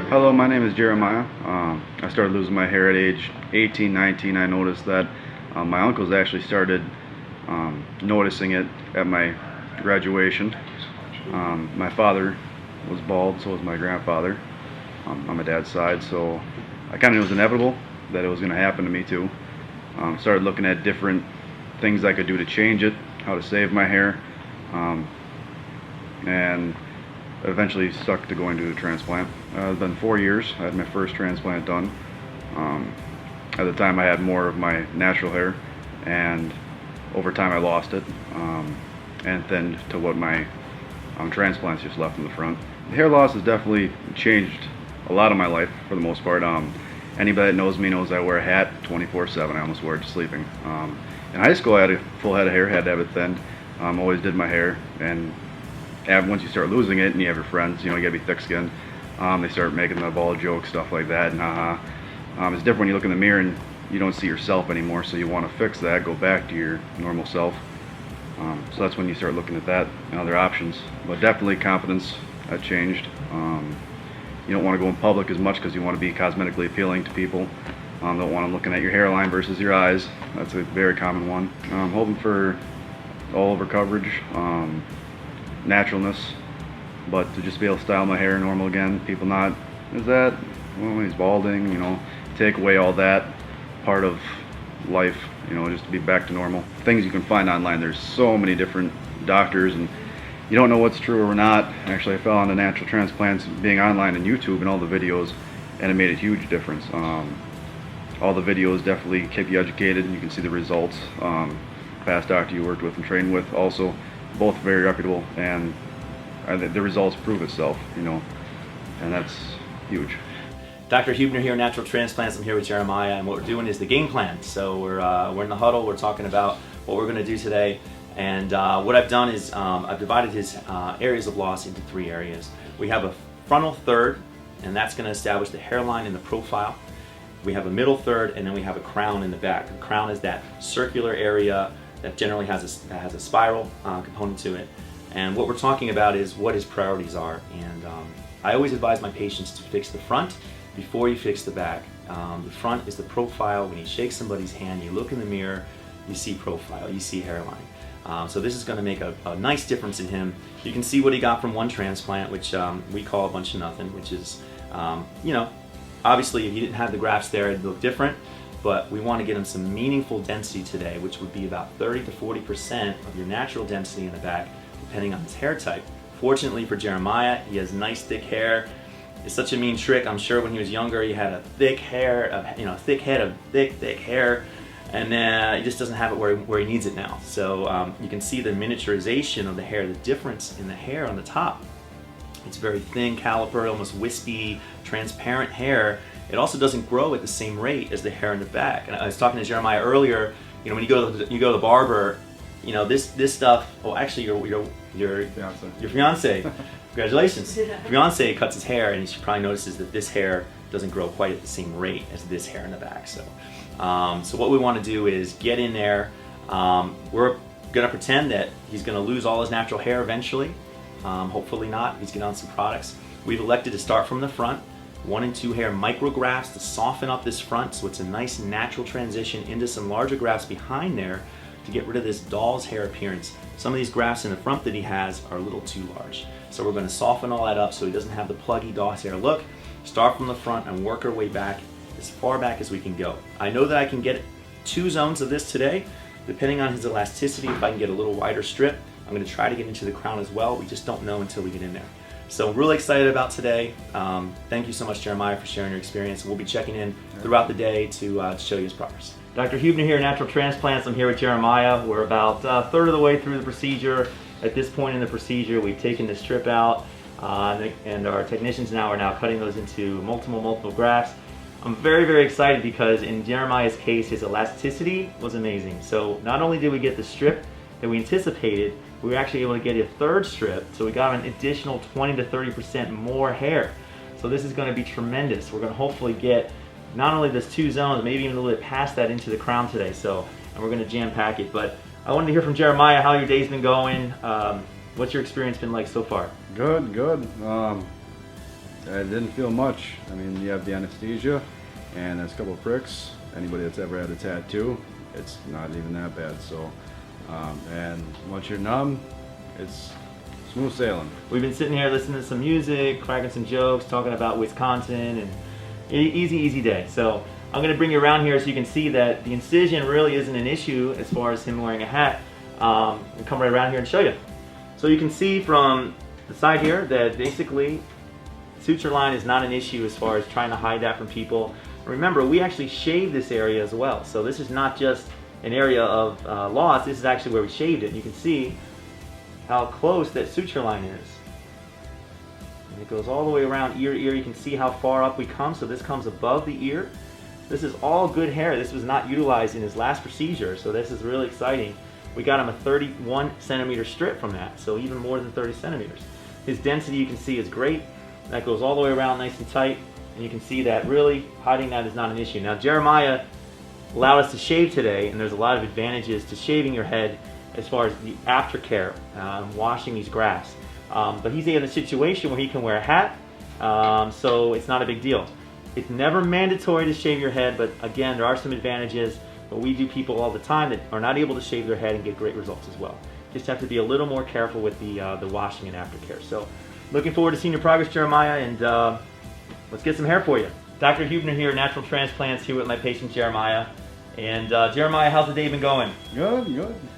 Hello, my name is Jeremiah. I started losing my hair at age 18, 19. I noticed that my uncles actually started noticing it at my graduation. My father was bald, so was my grandfather on my dad's side, so I kind of knew it was inevitable that it was going to happen to me too. Started looking at different things I could do to change it, how to save my hair, and eventually stuck to going to the transplant. It's been 4 years. I had my first transplant done. At the time I had more of my natural hair, and over time I lost it and thinned to what my transplants just left in the front. The hair loss has definitely changed a lot of my life for the most part. Anybody that knows me knows I wear a hat 24/7. I almost wear it to sleeping. In high school I had a full head of hair, had to have it thinned. Always did my hair, and once you start losing it and you have your friends, you gotta be thick-skinned, they start making the bald joke, stuff like that, and it's different when you look in the mirror and you don't see yourself anymore, so you want to fix that, go back to your normal self. So that's when you start looking at that and other options. But definitely confidence had changed. You don't want to go in public as much because you want to be cosmetically appealing to people. Don't want them looking at your hairline versus your eyes. That's a very common one. I'm hoping for all over coverage, naturalness, but to just be able to style my hair normal again. People not, is that, well, he's balding, take away all that part of life, just to be back to normal. Things you can find online, there's so many different doctors, and you don't know what's true or not. Actually, I fell onto Natural Transplants being online on YouTube and all the videos, and it made a huge difference. All the videos definitely keep you educated, and you can see the results. Past doctor you worked with and trained with also, both very reputable, and the results prove itself, and that's huge. Dr. Huebner here, Natural Transplants. I'm here with Jeremiah, and what we're doing is the game plan. So we're in the huddle, we're talking about what we're going to do today, and what I've done is I've divided his areas of loss into 3 areas. We have a frontal third, and that's going to establish the hairline and the profile. We have a middle third, and then we have a crown in the back. The crown is that circular area that generally has a spiral component to it. And what we're talking about is what his priorities are. And I always advise my patients to fix the front before you fix the back. The front is the profile. When you shake somebody's hand, you look in the mirror, you see profile, you see hairline. So this is going to make a nice difference in him. You can see what he got from one transplant, which we call a bunch of nothing, which is, obviously if he didn't have the grafts there, it'd look different. But we want to get him some meaningful density today, which would be about 30 to 40% of your natural density in the back, depending on his hair type. Fortunately for Jeremiah, he has nice thick hair. It's such a mean trick. I'm sure when he was younger, he had a thick hair, thick head of thick hair, and he just doesn't have it where he needs it now. So you can see the miniaturization of the hair, the difference in the hair on the top. It's very thin, caliper, almost wispy, transparent hair. It also doesn't grow at the same rate as the hair in the back. And I was talking to Jeremiah earlier. When you go to the barber, this stuff. Oh, actually, your fiance. Congratulations. Fiance cuts his hair, and she probably notices that this hair doesn't grow quite at the same rate as this hair in the back. So, so what we want to do is get in there. We're gonna pretend that he's gonna lose all his natural hair eventually. Hopefully not. He's getting on some products. We've elected to start from the front. 1 and 2 hair micrografts to soften up this front, so it's a nice natural transition into some larger grafts behind there to get rid of this doll's hair appearance. Some of these grafts in the front that he has are a little too large. So we're going to soften all that up so he doesn't have the pluggy doll's hair look. Start from the front and work our way back as far back as we can go. I know that I can get 2 zones of this today. Depending on his elasticity, if I can get a little wider strip, I'm going to try to get into the crown as well. We just don't know until we get in there. So I'm really excited about today. Thank you so much, Jeremiah, for sharing your experience. We'll be checking in throughout the day to show you his progress. Dr. Huebner here, Natural Transplants. I'm here with Jeremiah. We're about a third of the way through the procedure. At this point in the procedure, we've taken the strip out, and our technicians are now cutting those into multiple grafts. I'm very, very excited because in Jeremiah's case, his elasticity was amazing. So not only did we get the strip that we anticipated, we were actually able to get a 3rd strip, so we got an additional 20 to 30% more hair. So this is going to be tremendous. We're going to hopefully get not only this 2 zones, maybe even a little bit past that into the crown today. So, and we're going to jam pack it. But I wanted to hear from Jeremiah how your day's been going. What's your experience been like so far? Good. I didn't feel much. I mean, you have the anesthesia and there's a couple of pricks. Anybody that's ever had a tattoo, it's not even that bad. So, and once you're numb, it's smooth sailing. We've been sitting here listening to some music, cracking some jokes, talking about Wisconsin, and easy day. So I'm going to bring you around here so you can see that the incision really isn't an issue as far as him wearing a hat. I'll come right around here and show you. So you can see from the side here that basically suture line is not an issue as far as trying to hide that from people. Remember, we actually shaved this area as well. So this is not just an area of loss, this is actually where we shaved it. And you can see how close that suture line is. And it goes all the way around ear to ear. You can see how far up we come. So this comes above the ear. This is all good hair. This was not utilized in his last procedure, so this is really exciting. We got him a 31 centimeter strip from that, so even more than 30 centimeters. His density, you can see, is great. That goes all the way around nice and tight, and you can see that really hiding that is not an issue. Now, Jeremiah allowed us to shave today, and there's a lot of advantages to shaving your head as far as the aftercare, washing these grafts. But he's in a situation where he can wear a hat, so it's not a big deal. It's never mandatory to shave your head, but again, there are some advantages. But we do people all the time that are not able to shave their head and get great results as well. Just have to be a little more careful with the washing and aftercare. So, looking forward to seeing your progress, Jeremiah, and let's get some hair for you. Dr. Huebner here, Natural Transplants, here with my patient Jeremiah. And Jeremiah, how's the day been going? Good.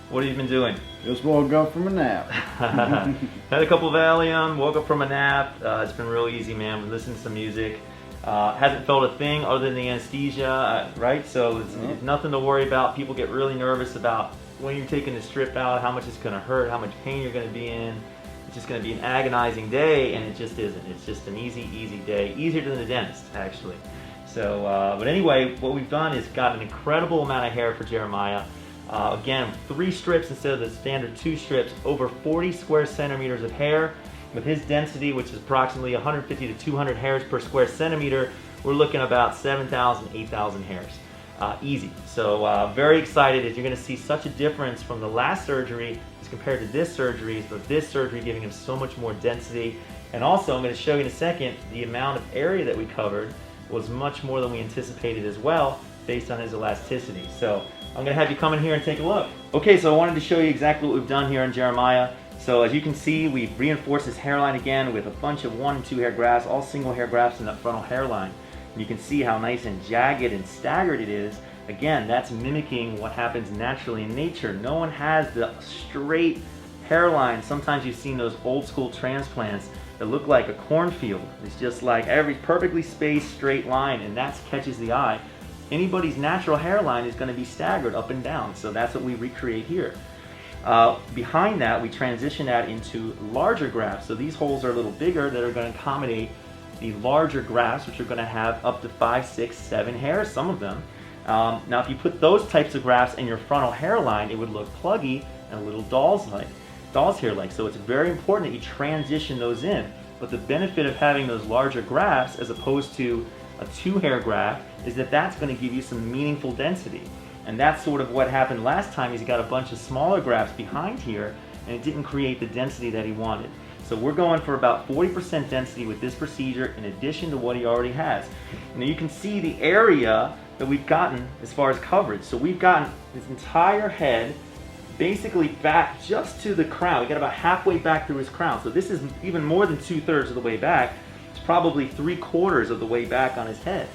What have you been doing? Just woke up from a nap. Had a couple of Valium, woke up from a nap. It's been real easy, man. We listened to some music. Hasn't felt a thing other than the anesthesia, right? So it's nothing to worry about. People get really nervous about when you're taking the strip out, how much it's going to hurt, how much pain you're going to be in. It's just going to be an agonizing day, and it just isn't. It's just an easy day. Easier than the dentist, actually. So, but anyway, what we've done is got an incredible amount of hair for Jeremiah. Again, 3 strips instead of the standard 2 strips, over 40 square centimeters of hair. With his density, which is approximately 150 to 200 hairs per square centimeter, we're looking about 7,000, 8,000 hairs. Easy. So very excited as you're going to see such a difference from the last surgery as compared to this surgery, but this surgery giving him so much more density. And also, I'm going to show you in a second, the amount of area that we covered was much more than we anticipated as well, based on his elasticity. So I'm going to have you come in here and take a look. Okay, so I wanted to show you exactly what we've done here on Jeremiah. So as you can see, we've reinforced his hairline again with a bunch of 1 and 2 hair grafts, all single hair grafts in that frontal hairline. And you can see how nice and jagged and staggered it is. Again, that's mimicking what happens naturally in nature. No one has the straight hairline. Sometimes you've seen those old school transplants that look like a cornfield. It's just like every perfectly spaced straight line, and that catches the eye. Anybody's natural hairline is going to be staggered up and down, so that's what we recreate here. Behind that, we transition that into larger grafts. So these holes are a little bigger that are going to accommodate the larger grafts, which are going to have up to 5, 6, 7 hairs, some of them. Now, if you put those types of grafts in your frontal hairline, it would look pluggy and a little doll's hair-like. So it's very important that you transition those in. But the benefit of having those larger grafts as opposed to a 2-hair graft is that that's going to give you some meaningful density. And that's sort of what happened last time. Is he got a bunch of smaller grafts behind here, and it didn't create the density that he wanted. So we're going for about 40% density with this procedure in addition to what he already has. Now you can see the area that we've gotten as far as coverage. So we've gotten his entire head basically back just to the crown. We got about halfway back through his crown. So this is even more than 2/3 of the way back. It's probably 3/4 of the way back on his head.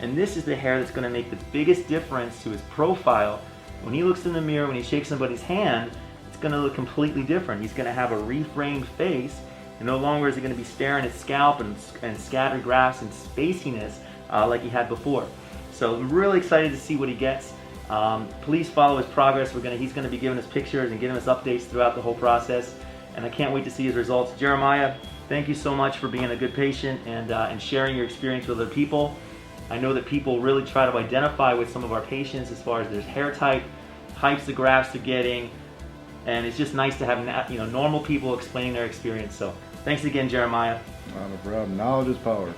And this is the hair that's going to make the biggest difference to his profile. When he looks in the mirror, when he shakes somebody's hand, it's going to look completely different. He's going to have a reframed face, and no longer is he going to be staring at scalp and scattered grafts and spaciness like he had before. So I'm really excited to see what he gets. Please follow his progress. He's going to be giving us pictures and giving us updates throughout the whole process, and I can't wait to see his results. Jeremiah, thank you so much for being a good patient and sharing your experience with other people. I know that people really try to identify with some of our patients as far as their hair type, types of grafts they're getting, and it's just nice to have normal people explaining their experience. So thanks again, Jeremiah. Not a problem. Knowledge is power.